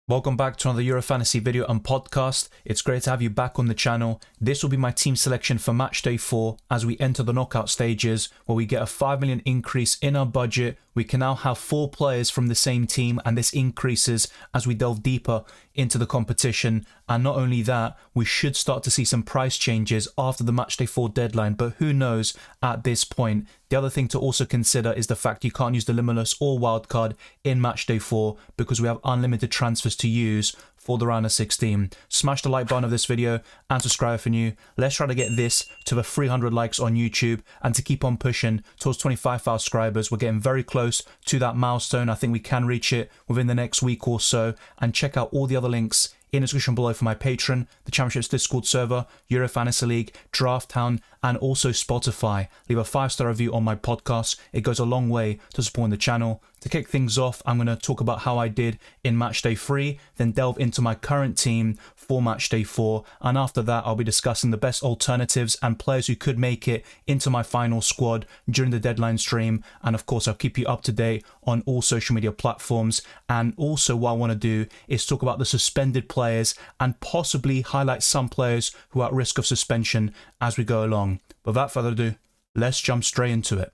Welcome back to another Euro Fantasy video and podcast. It's great to have you back on the channel. This will be my team selection for Matchday 4 as we enter the knockout stages where we get a 5 million increase in our budget. We can now have 4 players from the same team, and this increases as we delve deeper into the competition. And not only that, we should start to see some price changes after the Matchday 4 deadline, but who knows at this point. The other thing to also consider is the fact you can't use the Limitless or Wildcard in Matchday 4 because we have unlimited transfers to use for the round of 16. Smash the like button of this video and subscribe if you're new. Let's try to get this to the 300 likes on YouTube and to keep on pushing towards 25,000 subscribers. We're getting very close to that milestone. I think we can reach it within the next week or so. And check out all the other links in the description below for my Patreon, the Championships Discord server, Euro Fantasy League, Draft Town, and also Spotify. Leave a 5-star review on my podcast. It goes a long way to supporting the channel. To kick things off, I'm going to talk about how I did in Matchday 3, then delve into my current team for Matchday 4, and after that I'll be discussing the best alternatives and players who could make it into my final squad during the deadline stream. And of course I'll keep you up to date on all social media platforms. And also what I want to do is talk about the suspended players and possibly highlight some players who are at risk of suspension as we go along. Without further ado, let's jump straight into it.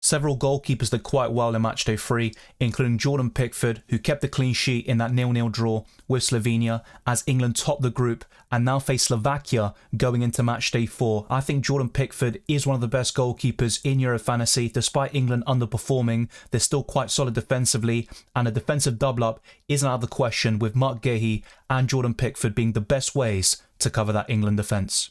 Several goalkeepers did quite well in Matchday 3, including Jordan Pickford, who kept the clean sheet in that 0-0 draw with Slovenia as England topped the group and now face Slovakia going into Matchday 4. I think Jordan Pickford is one of the best goalkeepers in Euro Fantasy. Despite England underperforming, they're still quite solid defensively, and a defensive double-up isn't out of the question, with Mark Gahey and Jordan Pickford being the best ways to cover that England defence.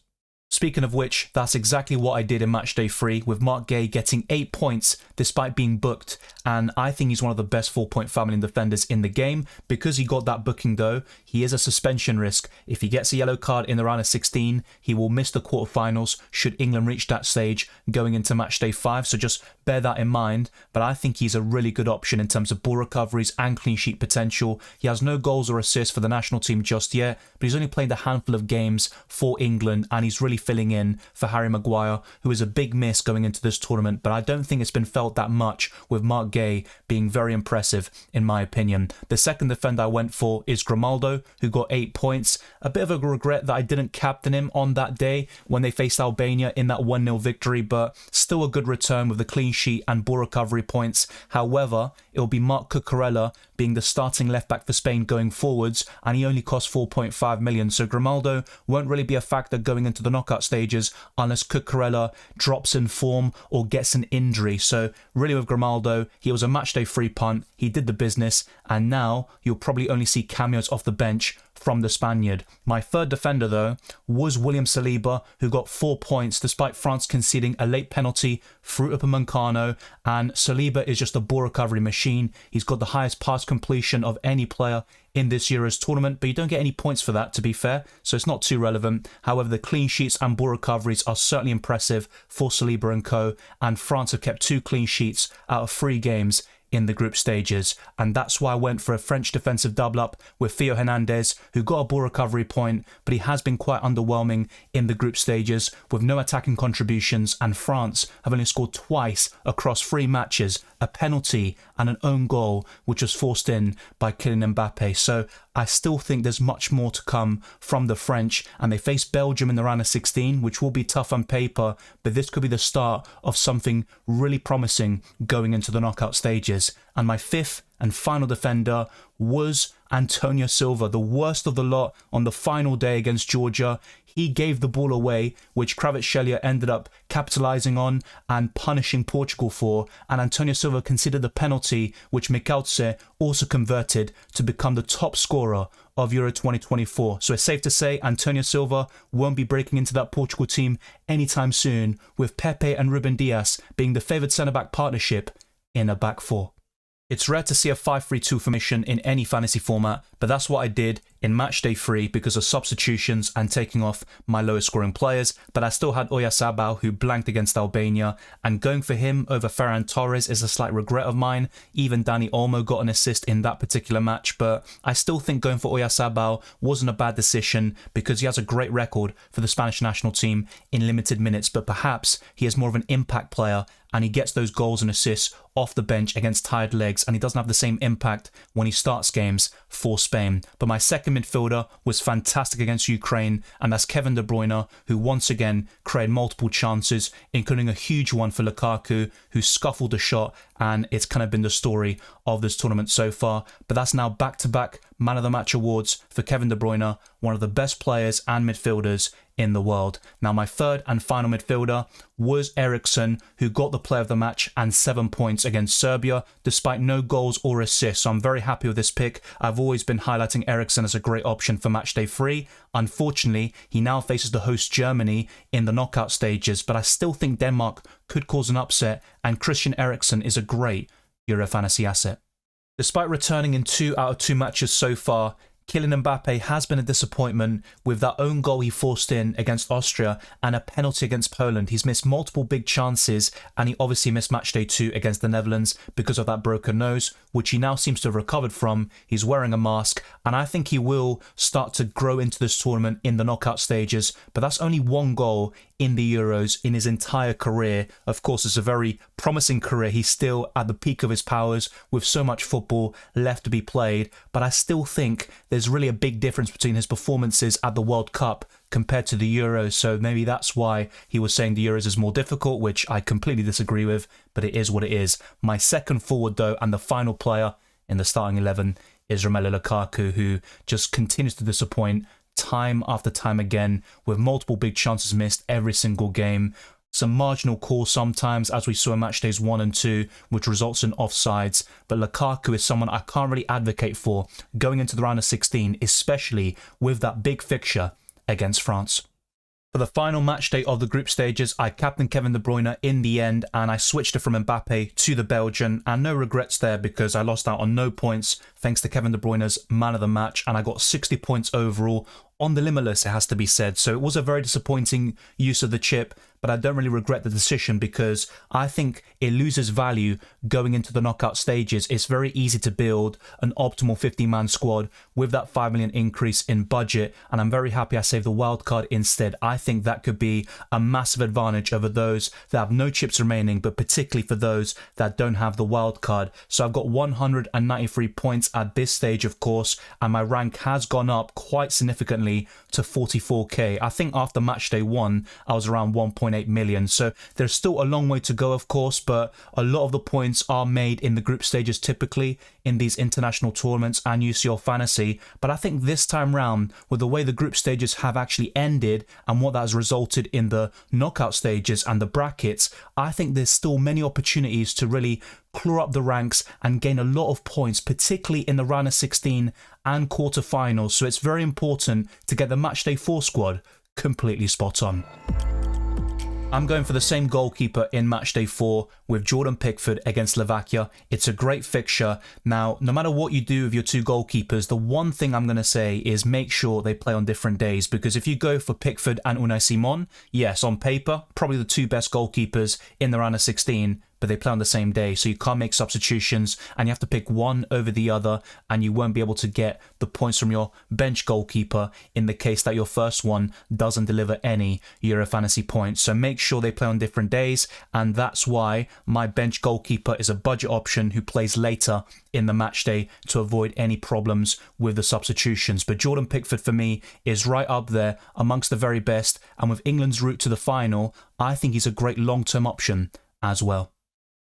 Speaking of which, that's exactly what I did in Matchday 3, with Mark Gahey getting 8 points despite being booked, and I think he's one of the best 4.5 million defenders in the game. Because he got that booking though, he is a suspension risk. If he gets a yellow card in the round of 16, he will miss the quarterfinals should England reach that stage going into Matchday 5, so just bear that in mind. But I think he's a really good option in terms of ball recoveries and clean sheet potential. He has no goals or assists for the national team just yet, but he's only played a handful of games for England, and he's really filling in for Harry Maguire, who is a big miss going into this tournament. But I don't think it's been felt that much, with Mark Gahey being very impressive in my opinion. The second defender I went for is Grimaldo, who got 8 points. A bit of a regret that I didn't captain him on that day when they faced Albania in that 1-0 victory, but still a good return with the clean sheet and ball recovery points. However, it will be Marc Cucurella being the starting left back for Spain going forwards, and he only cost 4.5 million, so Grimaldo won't really be a factor going into the knockout stages unless Cucurella drops in form or gets an injury. So really with Grimaldo, he was a Matchday 3 punt, he did the business, and now you'll probably only see cameos off the bench from the Spaniard. My third defender though was William Saliba, who got 4 points despite France conceding a late penalty through Upamecano, and Saliba is just a ball recovery machine. He's got the highest pass completion of any player in this Euros tournament, but you don't get any points for that, to be fair, so it's not too relevant. However, the clean sheets and ball recoveries are certainly impressive for Saliba and co, and France have kept 2 clean sheets out of 3 games in the group stages, and that's why I went for a French defensive double-up with Theo Hernandez, who got a ball recovery point, but he has been quite underwhelming in the group stages with no attacking contributions, and France have only scored twice across 3 matches, a penalty and an own goal, which was forced in by Kylian Mbappe. So I still think there's much more to come from the French, and they face Belgium in the round of 16, which will be tough on paper, but this could be the start of something really promising going into the knockout stages. And my fifth and final defender was Antonio Silva, the worst of the lot on the final day against Georgia. He gave the ball away, which Kvaratskhelia ended up capitalising on and punishing Portugal for, and Antonio Silva considered the penalty, which Mikkelce also converted to become the top scorer of Euro 2024. So it's safe to say Antonio Silva won't be breaking into that Portugal team anytime soon, with Pepe and Ruben Dias being the favoured centre-back partnership in a back four. It's rare to see a 5-3-2 formation in any fantasy format, but that's what I did in matchday 3 because of substitutions and taking off my lowest scoring players, but I still had Oyarzabal, who blanked against Albania, and going for him over Ferran Torres is a slight regret of mine. Even Dani Olmo got an assist in that particular match, but I still think going for Oyarzabal wasn't a bad decision because he has a great record for the Spanish national team in limited minutes, but perhaps he is more of an impact player and he gets those goals and assists off the bench against tired legs, and he doesn't have the same impact when he starts games for Spain. But my second midfielder was fantastic against Ukraine, and that's Kevin De Bruyne, who once again created multiple chances, including a huge one for Lukaku, who scuffled a shot, and it's kind of been the story of this tournament so far. But that's now back-to-back Man of the Match awards for Kevin De Bruyne, one of the best players and midfielders in the world. Now, my third and final midfielder was Eriksen, who got the player of the match and 7 points against Serbia, despite no goals or assists. So I'm very happy with this pick. I've always been highlighting Eriksen as a great option for matchday 3. Unfortunately, he now faces the host Germany in the knockout stages, but I still think Denmark could cause an upset, and Christian Eriksen is a great Euro fantasy asset. Despite returning in 2 out of 2 matches so far, Kylian Mbappe has been a disappointment with that own goal he forced in against Austria and a penalty against Poland. He's missed multiple big chances, and he obviously missed matchday 2 against the Netherlands because of that broken nose, which he now seems to have recovered from. He's wearing a mask, and I think he will start to grow into this tournament in the knockout stages, but that's only 1 goal in the Euros in his entire career. Of course, it's a very promising career. He's still at the peak of his powers with so much football left to be played, but I still think there's really a big difference between his performances at the World Cup compared to the Euros, so maybe that's why he was saying the Euros is more difficult, which I completely disagree with, but it is what it is. My second forward, though, and the final player in the starting 11 is Romelu Lukaku, who just continues to disappoint time after time again, with multiple big chances missed every single game. Some marginal calls sometimes, as we saw in match days 1 and 2, which results in offsides. But Lukaku is someone I can't really advocate for going into the round of 16, especially with that big fixture against France. For the final match day of the group stages, I captained Kevin De Bruyne in the end, and I switched it from Mbappe to the Belgian, and no regrets there because I lost out on no points thanks to Kevin De Bruyne's man of the match, and I got 60 points overall on the limitless, it has to be said. So it was a very disappointing use of the chip, but I don't really regret the decision because I think it loses value going into the knockout stages. It's very easy to build an optimal 50-man squad with that 5 million increase in budget, and I'm very happy I saved the wildcard instead. I think that could be a massive advantage over those that have no chips remaining, but particularly for those that don't have the wildcard. So I've got 193 points at this stage, of course, and my rank has gone up quite significantly to 44k. I think after match day 1, I was around 1.8 million. So there's still a long way to go, of course, but a lot of the points are made in the group stages typically in these international tournaments and UCL Fantasy. But I think this time round, with the way the group stages have actually ended and what that has resulted in the knockout stages and the brackets, I think there's still many opportunities to really claw up the ranks and gain a lot of points, particularly in the round of 16 and quarterfinals. So it's very important to get the matchday 4 squad completely spot on. I'm going for the same goalkeeper in matchday 4 with Jordan Pickford against Slovakia. It's a great fixture. Now, no matter what you do with your 2 goalkeepers, the one thing I'm going to say is make sure they play on different days, because if you go for Pickford and Unai Simon, yes, on paper, probably the 2 best goalkeepers in the round of 16, but they play on the same day, so you can't make substitutions and you have to pick one over the other, and you won't be able to get the points from your bench goalkeeper in the case that your first one doesn't deliver any Euro Fantasy points. So make sure they play on different days, and that's why my bench goalkeeper is a budget option who plays later in the match day to avoid any problems with the substitutions. But Jordan Pickford for me is right up there amongst the very best, and with England's route to the final, I think he's a great long-term option as well.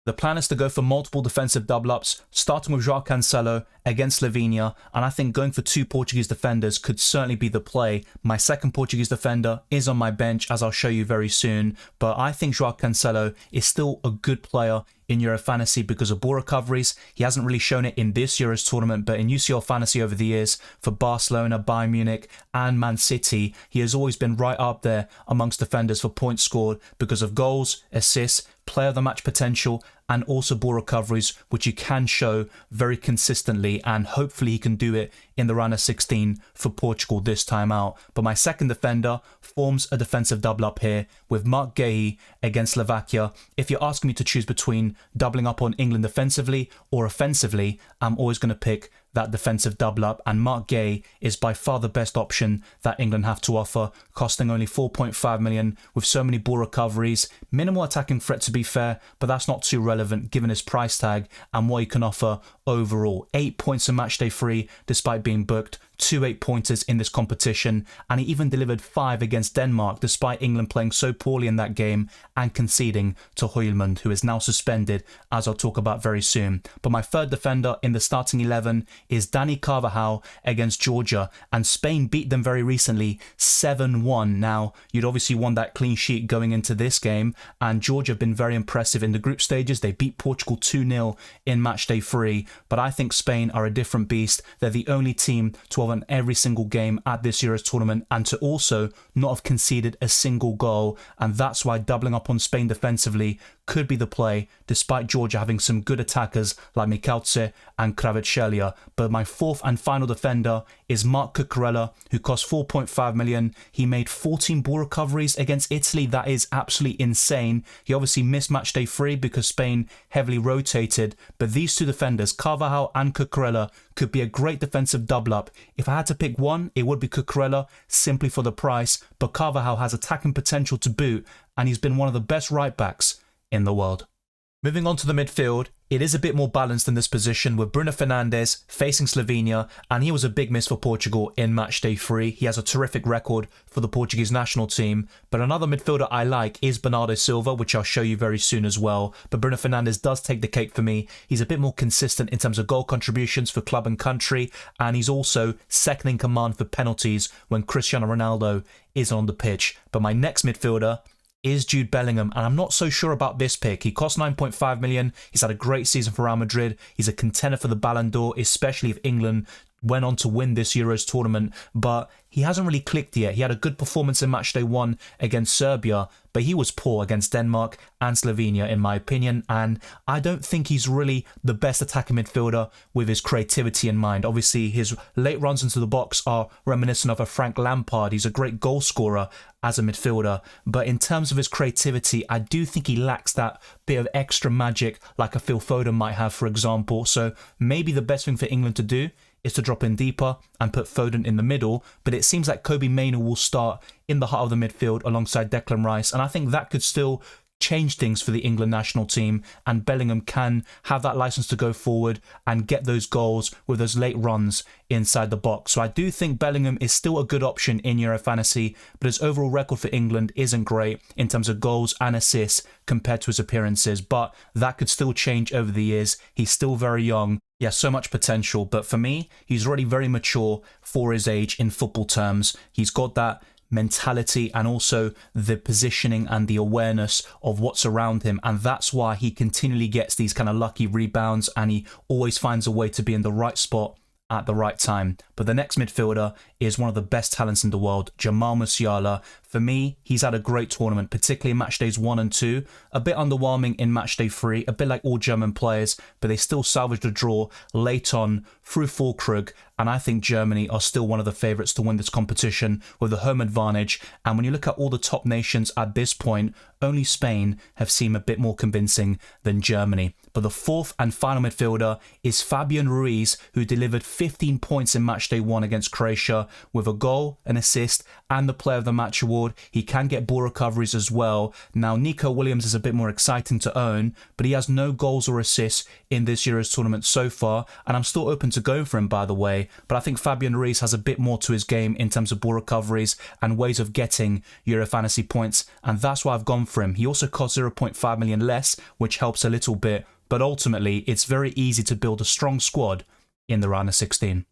The plan is to go for multiple defensive double-ups, starting with João Cancelo against Slovenia, and I think going for 2 Portuguese defenders could certainly be the play. My second Portuguese defender is on my bench, as I'll show you very soon, but I think João Cancelo is still a good player in Euro Fantasy because of ball recoveries. He hasn't really shown it in this Euros tournament, but in UCL Fantasy over the years for Barcelona, Bayern Munich and Man City, he has always been right up there amongst defenders for points scored because of goals, assists, player of the match potential, and also ball recoveries, which he can show very consistently, and hopefully he can do it in the round of 16 for Portugal this time out. But my second defender forms a defensive double up here with Mark Guehi against Slovakia. If you're asking me to choose between doubling up on England defensively or offensively, I'm always going to pick that defensive double up, and Mark Guehi is by far the best option that England have to offer, costing only 4.5 million with so many ball recoveries, minimal attacking threat to be fair, but that's not too relevant given his price tag and what he can offer overall. 8 points in matchday 3 despite being booked, 2 8-pointers in this competition, and he even delivered 5 against Denmark despite England playing so poorly in that game and conceding to Højlund, who is now suspended, as I'll talk about very soon. But my third defender in the starting 11 is Dani Carvajal against Georgia, and Spain beat them very recently 7-1. Now, you'd obviously want that clean sheet going into this game, and Georgia have been very impressive in the group stages. They beat Portugal 2-0 in matchday 3, but I think Spain are a different beast. They're the only team to have won every single game at this Euros tournament and to also not have conceded a single goal, and that's why doubling up on Spain defensively could be the play, despite Georgia having some good attackers like Mikalce and Kvaratskhelia. But my fourth and final defender is Marc Cucurella, who cost 4.5 million. He made 14 ball recoveries against Italy. That is absolutely insane. He obviously missed matchday 3 because Spain heavily rotated, but these two defenders, Carvajal and Cucurella, could be a great defensive double up. If I had to pick one, it would be Cucurella, simply for the price, but Carvajal has attacking potential to boot, and he's been one of the best right backs in the world. Moving on to the midfield, it is a bit more balanced in this position with Bruno Fernandes facing Slovenia, and he was a big miss for Portugal in matchday 3. He has a terrific record for the Portuguese national team, but another midfielder I like is Bernardo Silva, which I'll show you very soon as well. But Bruno Fernandes does take the cake for me. He's a bit more consistent in terms of goal contributions for club and country, and he's also second in command for penalties when Cristiano Ronaldo is on the pitch. But my next midfielder is Jude Bellingham, and I'm not so sure about this pick. He cost 9.5 million. He's had a great season for Real Madrid. He's a contender for the Ballon d'Or, especially if England went on to win this Euros tournament, but he hasn't really clicked yet. He had a good performance in matchday 1 against Serbia, but he was poor against Denmark and Slovenia in my opinion, and I don't think he's really the best attacking midfielder with his creativity in mind. Obviously, his late runs into the box are reminiscent of a Frank Lampard. He's a great goal scorer as a midfielder, but in terms of his creativity, I do think he lacks that bit of extra magic like a Phil Foden might have, for example. So maybe the best thing for England to do is to drop in deeper and put Foden in the middle, but it seems like Kobbie Mainoo will start in the heart of the midfield alongside Declan Rice, and I think that could still change things for the England national team, and Bellingham can have that license to go forward and get those goals with those late runs inside the box. So I do think Bellingham is still a good option in Euro Fantasy, but his overall record for England isn't great in terms of goals and assists compared to his appearances, but that could still change over the years. He's still very young. He has so much potential, but for me, he's already very mature for his age in football terms. He's got that mentality and also the positioning and the awareness of what's around him, and that's why he continually gets these kind of lucky rebounds, and he always finds a way to be in the right spot at the right time. But the next midfielder is one of the best talents in the world, Jamal Musiala. For me, he's had a great tournament, particularly in matchdays 1 and 2. A bit underwhelming in matchday 3, a bit like all German players, but they still salvaged a draw late on through Füllkrug, and I think Germany are still one of the favourites to win this competition with the home advantage. And when you look at all the top nations at this point, only Spain have seemed a bit more convincing than Germany. But the fourth and final midfielder is Fabian Ruiz, who delivered 15 points in matchday 1 against Croatia with a goal, an assist, and the Player of the Match award. He can get ball recoveries as well. Now, Nico Williams is a bit more exciting to own, but he has no goals or assists in this Euros tournament so far, and I'm still open to going for him, by the way. But I think Fabian Ruiz has a bit more to his game in terms of ball recoveries and ways of getting Euro Fantasy points, and that's why I've gone for him. He also costs 0.5 million less, which helps a little bit, but ultimately it's very easy to build a strong squad in the round of 16.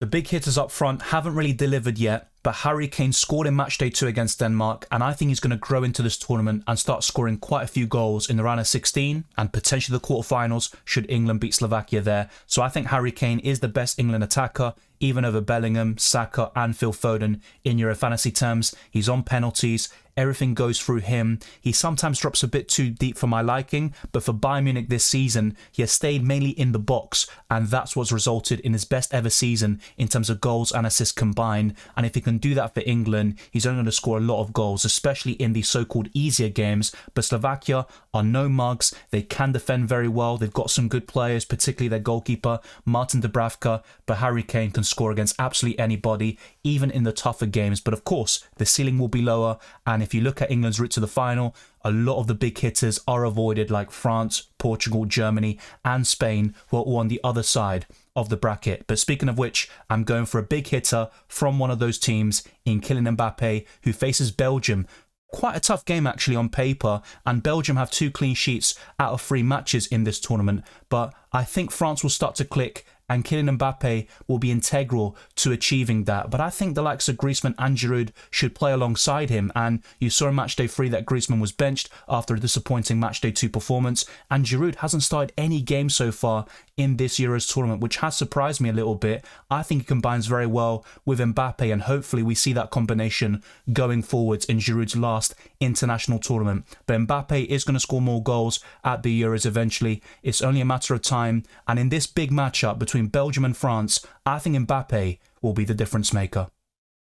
The big hitters up front haven't really delivered yet, but Harry Kane scored in matchday 2 against Denmark, and I think he's going to grow into this tournament and start scoring quite a few goals in the round of 16 and potentially the quarterfinals should England beat Slovakia there. So I think Harry Kane is the best England attacker even over Bellingham, Saka and Phil Foden in Euro fantasy terms. He's on penalties. Everything goes through him. He sometimes drops a bit too deep for my liking, but for Bayern Munich this season, he has stayed mainly in the box, and that's what's resulted in his best ever season in terms of goals and assists combined. And if he can do that for England, he's only going to score a lot of goals, especially in the so-called easier games. But Slovakia are no mugs. They can defend very well. They've got some good players, particularly their goalkeeper, Martin Dubravka, but Harry Kane can score against absolutely anybody, even in the tougher games. But of course, the ceiling will be lower, and if you look at England's route to the final, a lot of the big hitters are avoided, like France, Portugal, Germany and Spain, who are all on the other side of the bracket. But speaking of which, I'm going for a big hitter from one of those teams in Kylian Mbappe, who faces Belgium. Quite a tough game actually on paper, and Belgium have 2 clean sheets out of 3 matches in this tournament, but I think France will start to click and Kylian Mbappe will be integral to achieving that. But I think the likes of Griezmann and Giroud should play alongside him, and you saw in Matchday 3 that Griezmann was benched after a disappointing Matchday 2 performance, and Giroud hasn't started any game so far in this Euros tournament, which has surprised me a little bit. I think he combines very well with Mbappe, and hopefully we see that combination going forwards in Giroud's last international tournament. But Mbappe is going to score more goals at the Euros eventually. It's only a matter of time, and in this big matchup between Belgium and France, I think Mbappe will be the difference maker.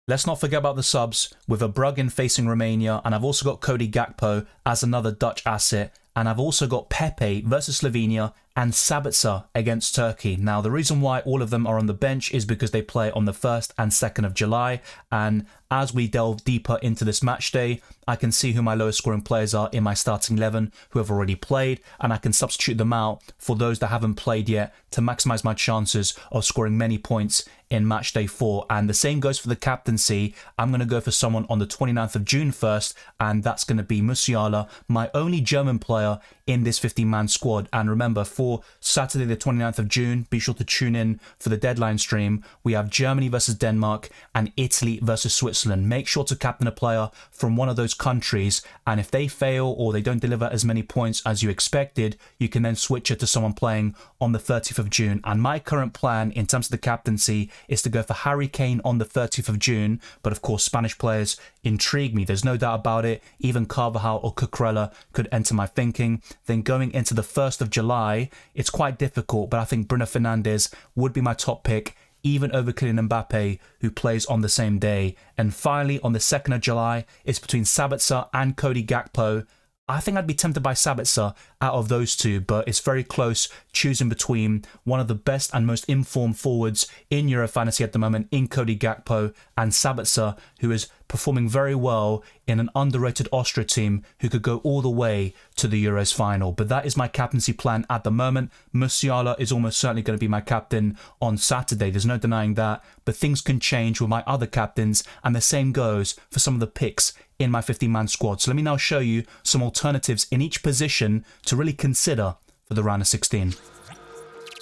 Let's not forget about the subs, with Verbruggen facing Romania, and I've also got Cody Gakpo as another Dutch asset, and I've also got Pepe versus Slovenia and Sabitzer against Turkey. Now, the reason why all of them are on the bench is because they play on the 1st and 2nd of July, and as we delve deeper into this match day, I can see who my lowest scoring players are in my starting 11 who have already played, and I can substitute them out for those that haven't played yet to maximise my chances of scoring many points in match day 4. And the same goes for the captaincy. I'm going to go for someone on the 29th of June first, and that's going to be Musiala, my only German player in this 15-man squad. And remember, for Saturday the 29th of June, be sure to tune in for the deadline stream. We have Germany versus Denmark and Italy versus Switzerland. Make sure to captain a player from one of those countries, and if they fail or they don't deliver as many points as you expected, you can then switch it to someone playing on the 30th of June. And my current plan in terms of the captaincy is to go for Harry Kane on the 30th of June, but of course Spanish players intrigue me, there's no doubt about it. Even Carvajal or Cucurella could enter my thinking. Then going into the 1st of July, it's quite difficult, but I think Bruno Fernandes would be my top pick, even over Kylian Mbappe, who plays on the same day. And finally, on the 2nd of July, it's between Sabitzer and Cody Gakpo. I think I'd be tempted by Sabitzer out of those two, but it's very close choosing between one of the best and most informed forwards in Euro Fantasy at the moment in Cody Gakpo and Sabitzer, who is performing very well in an underrated Austria team who could go all the way to the Euros final. But that is my captaincy plan at the moment. Musiala is almost certainly going to be my captain on Saturday, there's no denying that, but things can change with my other captains, and the same goes for some of the picks in my 15-man squad. So let me now show you some alternatives in each position to really consider for the round of 16.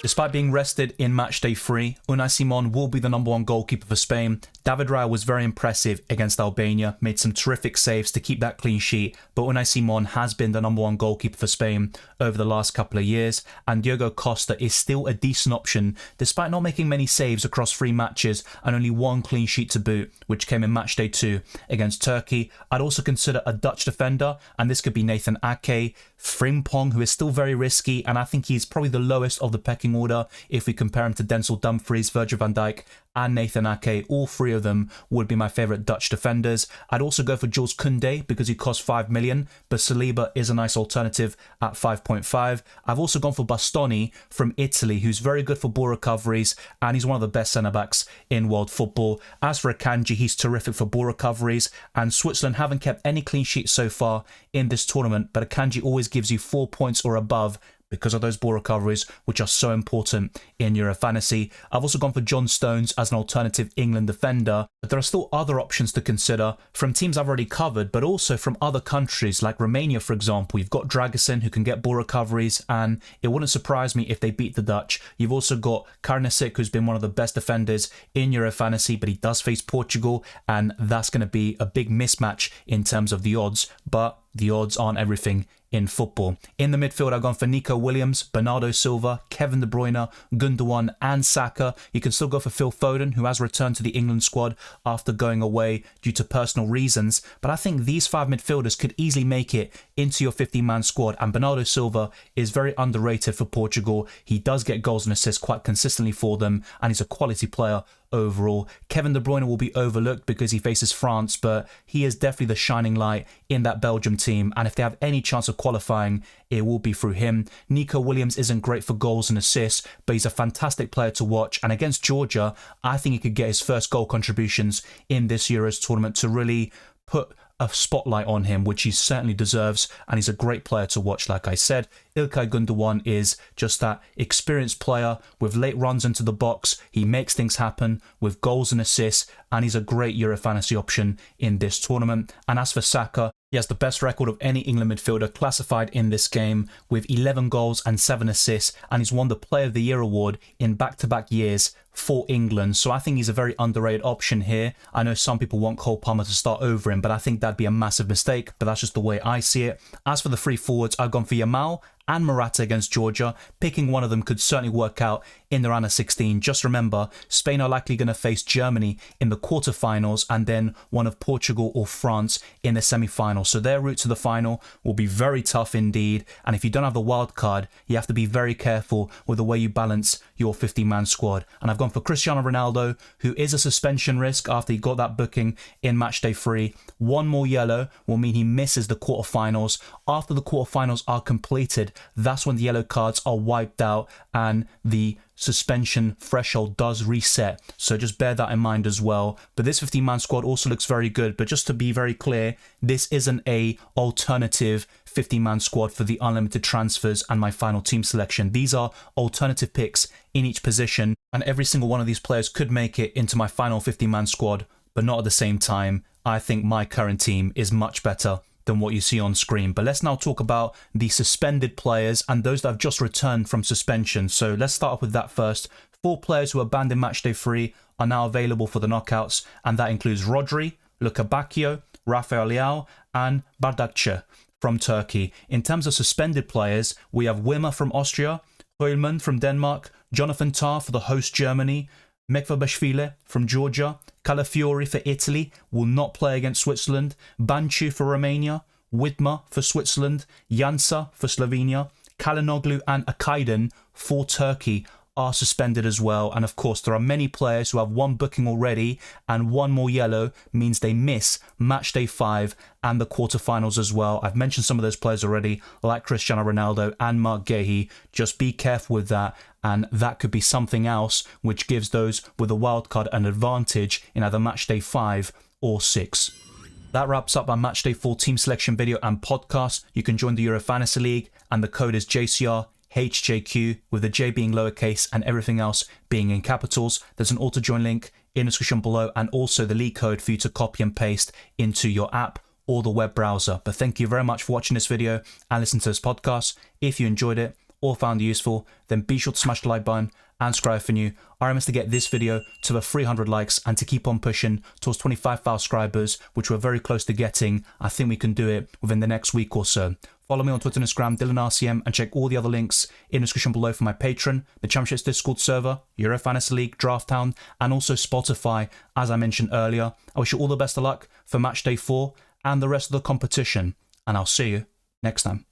Despite being rested in matchday 3, Unai Simon will be the #1 goalkeeper for Spain. David Raya was very impressive against Albania, made some terrific saves to keep that clean sheet, but Unai Simon has been the #1 goalkeeper for Spain over the last couple of years, and Diogo Costa is still a decent option, despite not making many saves across 3 matches and only 1 clean sheet to boot, which came in matchday 2 against Turkey. I'd also consider a Dutch defender, and this could be Nathan Ake, Frimpong, who is still very risky, and I think he's probably the lowest of the pecking order if we compare him to Denzel Dumfries, Virgil van Dijk and Nathan Ake. All 3 of them would be my favourite Dutch defenders. I'd also go for Jules Koundé because he costs 5 million, but Saliba is a nice alternative at 5.5. I've also gone for Bastoni from Italy, who's very good for ball recoveries, and he's one of the best centre-backs in world football. As for Akanji, he's terrific for ball recoveries, and Switzerland haven't kept any clean sheets so far in this tournament, but Akanji always gives you 4 points or above because of those ball recoveries, which are so important in Euro Fantasy. I've also gone for John Stones as an alternative England defender, but there are still other options to consider from teams I've already covered, but also from other countries like Romania, for example. You've got Dragusin, who can get ball recoveries, and it wouldn't surprise me if they beat the Dutch. You've also got Karnasik, who's been one of the best defenders in Euro Fantasy, but he does face Portugal, and that's going to be a big mismatch in terms of the odds. But the odds aren't everything in football. In the midfield, I've gone for Nico Williams, Bernardo Silva, Kevin De Bruyne, Gundogan and Saka. You can still go for Phil Foden, who has returned to the England squad after going away due to personal reasons. But I think these 5 midfielders could easily make it into your 50-man squad. And Bernardo Silva is very underrated for Portugal. He does get goals and assists quite consistently for them, and he's a quality player overall. Kevin De Bruyne will be overlooked because he faces France, but he is definitely the shining light in that Belgium team, and if they have any chance of qualifying, it will be through him. Nico Williams isn't great for goals and assists, but he's a fantastic player to watch, and against Georgia, I think he could get his first goal contributions in this Euros tournament to really put a spotlight on him, which he certainly deserves, and he's a great player to watch. Like I said, Ilkay Gundogan is just that experienced player with late runs into the box. He makes things happen with goals and assists, and he's a great Euro fantasy option in this tournament. And as for Saka, he has the best record of any England midfielder classified in this game with 11 goals and 7 assists, and he's won the Player of the Year award in back-to-back years for England. So I think he's a very underrated option here. I know some people want Cole Palmer to start over him, but I think that'd be a massive mistake, but that's just the way I see it. As for the 3 forwards, I've gone for Yamal and Morata against Georgia. Picking one of them could certainly work out in the round of 16. Just remember, Spain are likely going to face Germany in the quarterfinals and then one of Portugal or France in the semi-final. So their route to the final will be very tough indeed. And if you don't have the wild card, you have to be very careful with the way you balance your 50-man squad. And I've gone for Cristiano Ronaldo, who is a suspension risk after he got that booking in matchday 3. One more yellow will mean he misses the quarterfinals. After the quarterfinals are completed, that's when the yellow cards are wiped out and the suspension threshold does reset. So just bear that in mind as well. But this 15-man squad also looks very good. But just to be very clear, this isn't a alternative 50-man squad for the unlimited transfers and my final team selection. These are alternative picks in each position, and every single one of these players could make it into my final 50-man squad, but not at the same time. I think my current team is much better than what you see on screen. But let's now talk about the suspended players and those that have just returned from suspension. So let's start off with that first. 4 players who were banned in matchday 3 are now available for the knockouts, and that includes Rodri, Luka Bacchio, Rafael Leao, and Bardakçı from Turkey. In terms of suspended players, we have Wimmer from Austria, Heulmann from Denmark, Jonathan Tah for the host Germany, Mekvabashvili from Georgia, Calafiori for Italy will not play against Switzerland, Banchu for Romania, Widmer for Switzerland, Jansa for Slovenia, Kalinoglu and Akaydın for Turkey are suspended as well. And of course, there are many players who have 1 booking already, and 1 more yellow means they miss matchday 5 and the quarterfinals as well. I've mentioned some of those players already, like Cristiano Ronaldo and Mark Guehi. Just be careful with that, and that could be something else which gives those with a wildcard an advantage in either matchday 5 or 6. That wraps up our matchday 4 team selection video and podcast. You can join the Euro Fantasy League, and the code is JCRHjQ, with the J being lowercase and everything else being in capitals. There's an auto join link in the description below, and also the league code for you to copy and paste into your app or the web browser. But thank you very much for watching this video and listening to this podcast. If you enjoyed it or found it useful, then be sure to smash the like button and subscribe if you're new. Our aim is to get this video to the 300 likes and to keep on pushing towards 25,000 subscribers, which we're very close to getting. I think we can do it within the next week or so. Follow me on Twitter and Instagram, DylanRCM, and check all the other links in the description below for my Patreon, the Championships Discord server, Euro Fantasy League, Draft Town, and also Spotify, as I mentioned earlier. I wish you all the best of luck for matchday 4 and the rest of the competition, and I'll see you next time.